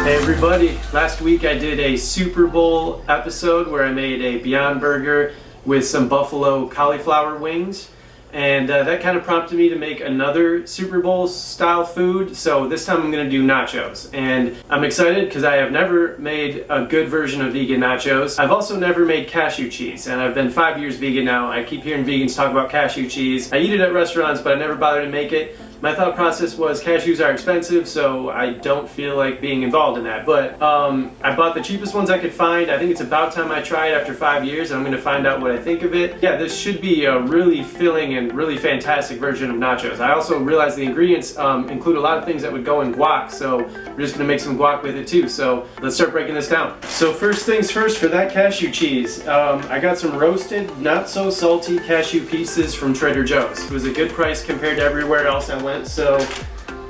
Hey everybody, last week I did a Super Bowl episode where I made a Beyond Burger with some buffalo cauliflower wings, and that kind of prompted me to make another Super Bowl style food. So this time I'm going to do nachos, and I'm excited because I have never made a good version of vegan nachos. I've also never made cashew cheese, and I've been 5 years vegan now. I keep hearing vegans talk about cashew cheese. I eat it at restaurants, but I never bother to make it. My thought process was cashews are expensive, so I don't feel like being involved in that. But I bought the cheapest ones I could find. I think it's about time I try it after 5 years, and I'm going to find out what I think of it. Yeah, this should be a really filling and really fantastic version of nachos. I also realized the ingredients include a lot of things that would go in guac, so we're just going to make some guac with it too. So let's start breaking this down. So first things first, for that cashew cheese, I got some roasted, not so salty cashew pieces from Trader Joe's. It was a good price compared to everywhere else I went. So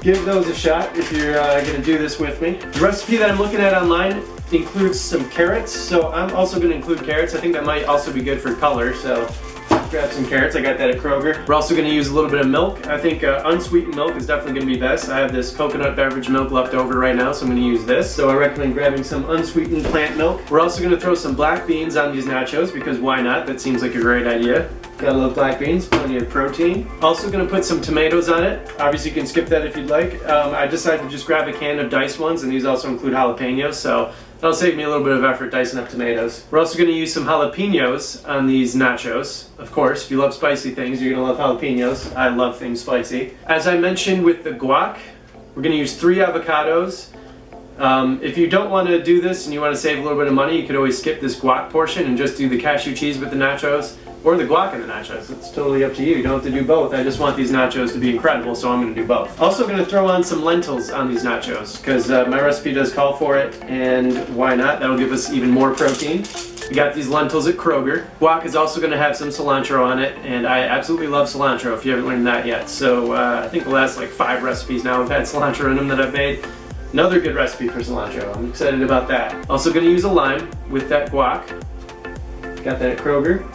give those a shot if you're going to do this with me. The recipe that I'm looking at online includes some carrots, so I'm also going to include carrots. I think that might also be good for color, so grab some carrots. I got that at Kroger. We're also going to use a little bit of milk. I think unsweetened milk is definitely going to be best. I have this coconut beverage milk left over right now, so I'm going to use this. So I recommend grabbing some unsweetened plant milk. We're also going to throw some black beans on these nachos because why not? That seems like a great idea. Gotta love black beans, plenty of protein. Also gonna put some tomatoes on it. Obviously you can skip that if you'd like. I decided to just grab a can of diced ones, and these also include jalapenos, so that'll save me a little bit of effort dicing up tomatoes. We're also gonna use some jalapenos on these nachos. Of course, if you love spicy things, you're gonna love jalapenos. I love things spicy. As I mentioned with the guac, we're gonna use 3 avocados. If you don't want to do this and you want to save a little bit of money, you could always skip this guac portion and just do the cashew cheese with the nachos, or the guac and the nachos. It's totally up to you. You don't have to do both. I just want these nachos to be incredible, so I'm going to do both. Also going to throw on some lentils on these nachos because my recipe does call for it, and why not? That'll give us even more protein. We got these lentils at Kroger. Guac is also going to have some cilantro on it, and I absolutely love cilantro if you haven't learned that yet. So I think the last like 5 recipes now have had cilantro in them that I've made. Another good recipe for cilantro. I'm excited about that. Also going to use a lime with that guac. Got that at Kroger.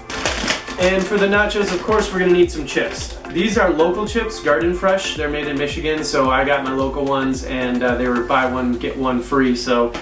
And for the nachos, of course, we're going to need some chips. These are local chips, garden fresh. They're made in Michigan, so I got my local ones, and they were buy one, get one free. So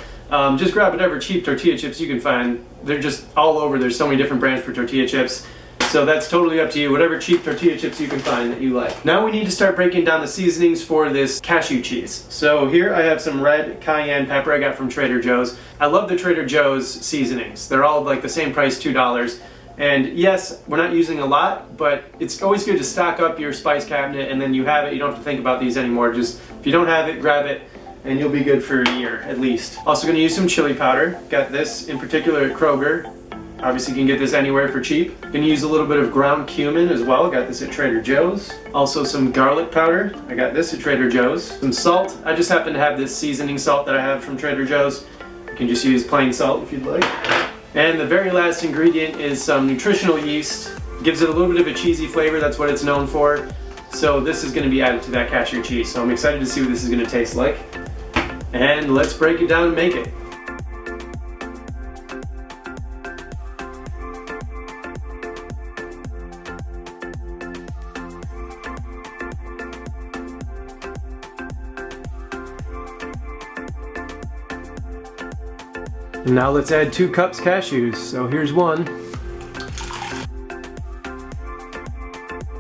just grab whatever cheap tortilla chips you can find. They're just all over. There's so many different brands for tortilla chips. So that's totally up to you, whatever cheap tortilla chips you can find that you like. Now we need to start breaking down the seasonings for this cashew cheese. So here I have some red cayenne pepper I got from Trader Joe's. I love the Trader Joe's seasonings. They're all like the same price, $2. And yes, we're not using a lot, but it's always good to stock up your spice cabinet, and then you have it. You don't have to think about these anymore. Just if you don't have it, grab it, and you'll be good for a year at least. Also going to use some chili powder. Got this in particular at Kroger. Obviously you can get this anywhere for cheap. Gonna use a little bit of ground cumin as well. Got this at Trader Joe's. Also some garlic powder. I got this at Trader Joe's. Some salt. I just happen to have this seasoning salt that I have from Trader Joe's. You can just use plain salt if you'd like. And the very last ingredient is some nutritional yeast. Gives it a little bit of a cheesy flavor. That's what it's known for. So this is gonna be added to that cashew cheese. So I'm excited to see what this is gonna taste like. And let's break it down and make it. Now let's add 2 cups cashews. So here's one.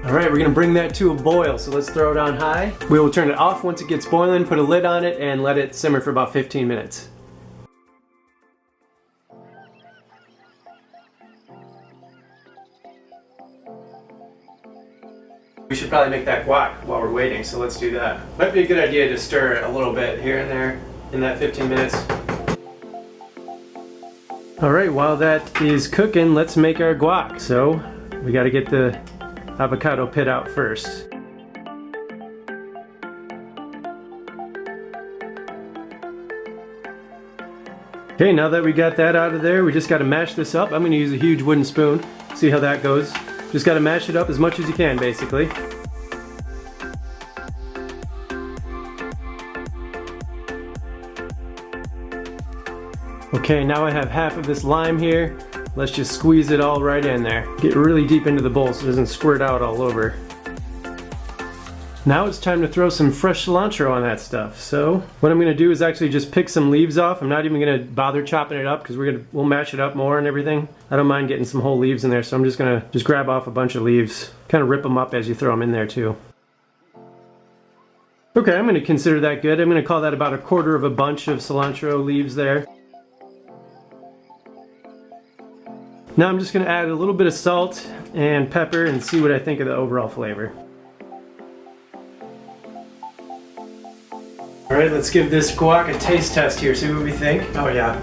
All right, we're gonna bring that to a boil. So let's throw it on high. We will turn it off once it gets boiling, put a lid on it, and let it simmer for about 15 minutes. We should probably make that guac while we're waiting, so let's do that. Might be a good idea to stir it a little bit here and there in that 15 minutes. Alright, while that is cooking, let's make our guac. So, we gotta get the avocado pit out first. Okay, now that we got that out of there, we just gotta mash this up. I'm gonna use a huge wooden spoon. See how that goes. Just gotta mash it up as much as you can, basically. Okay, now I have half of this lime here. Let's just squeeze it all right in there. Get really deep into the bowl so it doesn't squirt out all over. Now it's time to throw some fresh cilantro on that stuff. So what I'm gonna do is actually just pick some leaves off. I'm not even gonna bother chopping it up because we'll mash it up more and everything. I don't mind getting some whole leaves in there, so I'm just gonna grab off a bunch of leaves. Kind of rip them up as you throw them in there too. Okay, I'm gonna consider that good. I'm gonna call that about 1/4 of a bunch of cilantro leaves there. Now I'm just gonna add a little bit of salt and pepper and see what I think of the overall flavor. All right, let's give this guac a taste test here, see what we think. Oh yeah,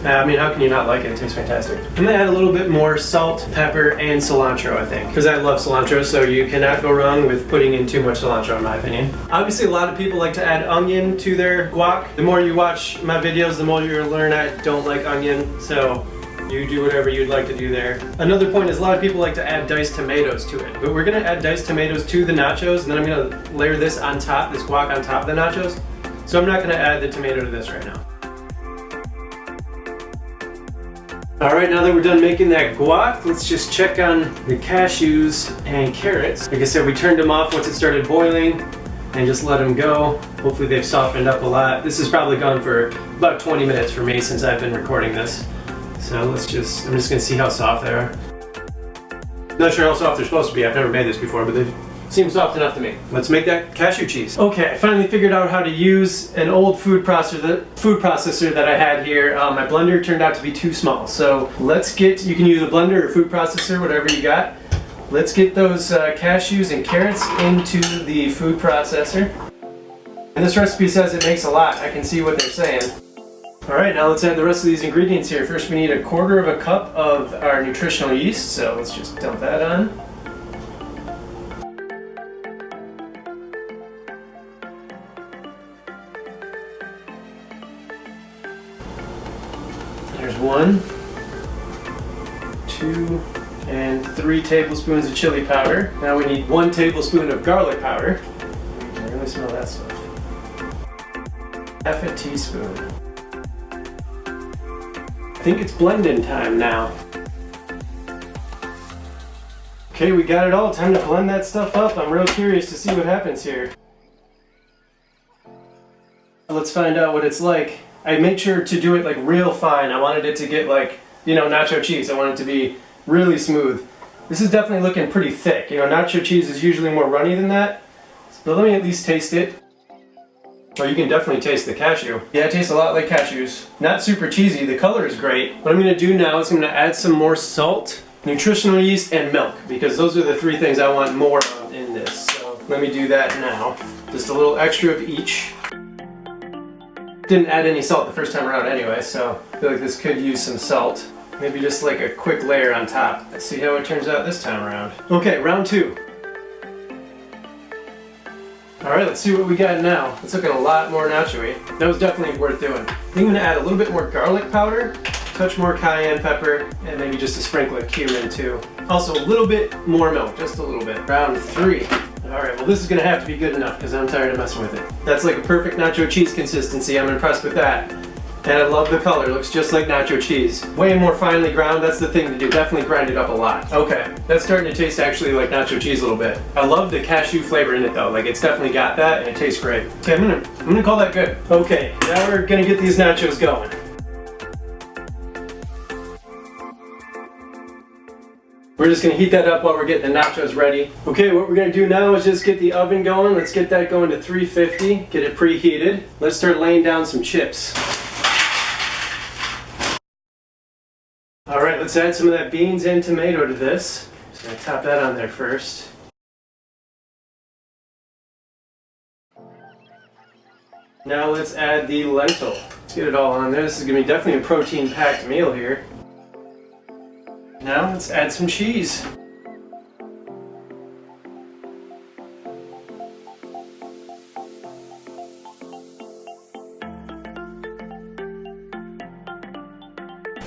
I mean, how can you not like it? It tastes fantastic. I'm gonna add a little bit more salt, pepper, and cilantro, I think. Because I love cilantro, so you cannot go wrong with putting in too much cilantro, in my opinion. Obviously, a lot of people like to add onion to their guac. The more you watch my videos, the more you'll learn I don't like onion, so you do whatever you'd like to do there. Another point is a lot of people like to add diced tomatoes to it, but we're gonna add diced tomatoes to the nachos, and then I'm gonna layer this on top, this guac on top of the nachos. So I'm not gonna add the tomato to this right now. All right, now that we're done making that guac, let's just check on the cashews and carrots. Like I said, we turned them off once it started boiling and just let them go. Hopefully they've softened up a lot. This has probably gone for about 20 minutes for me since I've been recording this. So I'm just gonna see how soft they are. Not sure how soft they're supposed to be. I've never made this before, but they seem soft enough to me. Let's make that cashew cheese. Okay, I finally figured out how to use an old food processor that I had here. My blender turned out to be too small. So you can use a blender or food processor, whatever you got. Let's get those cashews and carrots into the food processor. And this recipe says it makes a lot. I can see what they're saying. All right, now let's add the rest of these ingredients here. First, we need 1/4 of a cup of our nutritional yeast. So let's just dump that on. There's 1, 2, and 3 tablespoons of chili powder. Now we need 1 tablespoon of garlic powder. You can really smell that stuff. 1/2 teaspoon. I think it's blending time now. Okay, we got it all. Time to blend that stuff up. I'm real curious to see what happens here. Let's find out what it's like. I made sure to do it like real fine. I wanted it to get like, you know, nacho cheese. I want it to be really smooth. This is definitely looking pretty thick. You know, nacho cheese is usually more runny than that. But let me at least taste it. Oh, you can definitely taste the cashew. Yeah, it tastes a lot like cashews. Not super cheesy. The color is great. What I'm gonna do now is I'm gonna add some more salt, nutritional yeast, and milk, because those are the 3 things I want more of in this. So let me do that now. Just a little extra of each. Didn't add any salt the first time around anyway, so I feel like this could use some salt. Maybe just like a quick layer on top. Let's see how it turns out this time around. Okay, round 2. All right, let's see what we got now. It's looking a lot more nacho-y. That was definitely worth doing. I think I'm gonna add a little bit more garlic powder, a touch more cayenne pepper, and maybe just a sprinkle of cumin too. Also a little bit more milk, just a little bit. Round 3. All right, well this is gonna have to be good enough because I'm tired of messing with it. That's like a perfect nacho cheese consistency. I'm impressed with that. And I love the color, it looks just like nacho cheese. Way more finely ground, that's the thing to do. Definitely grind it up a lot. Okay, that's starting to taste actually like nacho cheese a little bit. I love the cashew flavor in it though. Like it's definitely got that and it tastes great. Okay, I'm gonna call that good. Okay, now we're gonna get these nachos going. We're just gonna heat that up while we're getting the nachos ready. Okay, what we're gonna do now is just get the oven going. Let's get that going to 350, get it preheated. Let's start laying down some chips. All right, let's add some of that beans and tomato to this. Just gonna top that on there first. Now let's add the lentil. Let's get it all on there. This is gonna be definitely a protein-packed meal here. Now let's add some cheese.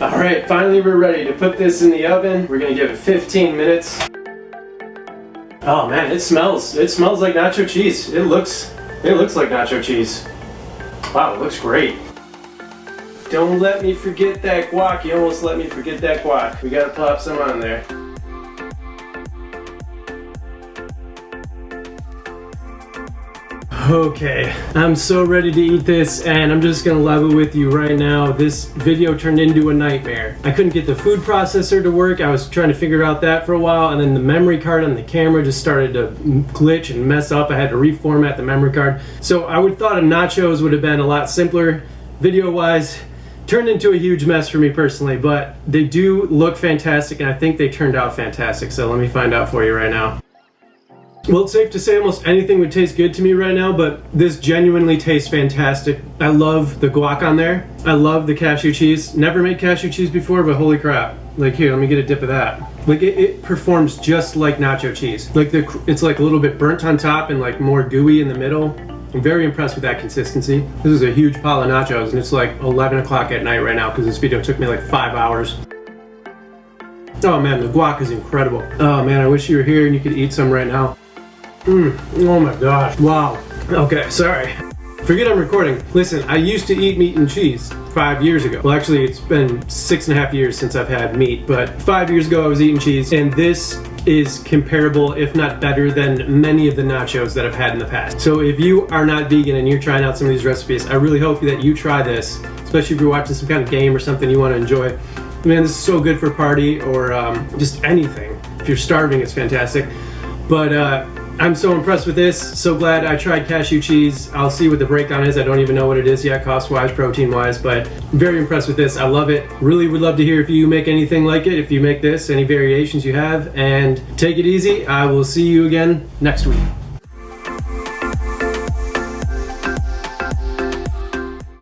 All right, finally we're ready to put this in the oven. We're gonna give it 15 minutes. Oh man, it smells like nacho cheese. It looks like nacho cheese. Wow, it looks great. Don't let me forget that guac. You almost let me forget that guac. We gotta plop some on there. Okay, I'm so ready to eat this, and I'm just gonna level with you right now. This video turned into a nightmare. I couldn't get the food processor to work. I was trying to figure out that for a while, and then the memory card on the camera just started to glitch and mess up. I had to reformat the memory card. So I would have thought a nachos would have been a lot simpler video-wise. Turned into a huge mess for me personally, but they do look fantastic, and I think they turned out fantastic. So let me find out for you right now. Well, it's safe to say almost anything would taste good to me right now, but this genuinely tastes fantastic. I love the guac on there. I love the cashew cheese. Never made cashew cheese before, but holy crap. Like, here, let me get a dip of that. Like, it performs just like nacho cheese. Like, it's like a little bit burnt on top and like more gooey in the middle. I'm very impressed with that consistency. This is a huge pile of nachos, and it's like 11 o'clock at night right now because this video took me like 5 hours. Oh man, the guac is incredible. Oh man, I wish you were here and you could eat some right now. Oh my gosh. Wow. Okay, sorry. Forget I'm recording. Listen, I used to eat meat and cheese 5 years ago. Well, actually, it's been 6.5 years since I've had meat, but 5 years ago I was eating cheese, and this is comparable, if not better, than many of the nachos that I've had in the past. So if you are not vegan and you're trying out some of these recipes, I really hope that you try this, especially if you're watching some kind of game or something you want to enjoy. Man, this is so good for a party or just anything. If you're starving, it's fantastic. But I'm so impressed with this. So glad I tried cashew cheese. I'll see what the breakdown is. I don't even know what it is yet, cost-wise, protein-wise, but very impressed with this. I love it. Really would love to hear if you make anything like it, if you make this, any variations you have, and take it easy. I will see you again next week.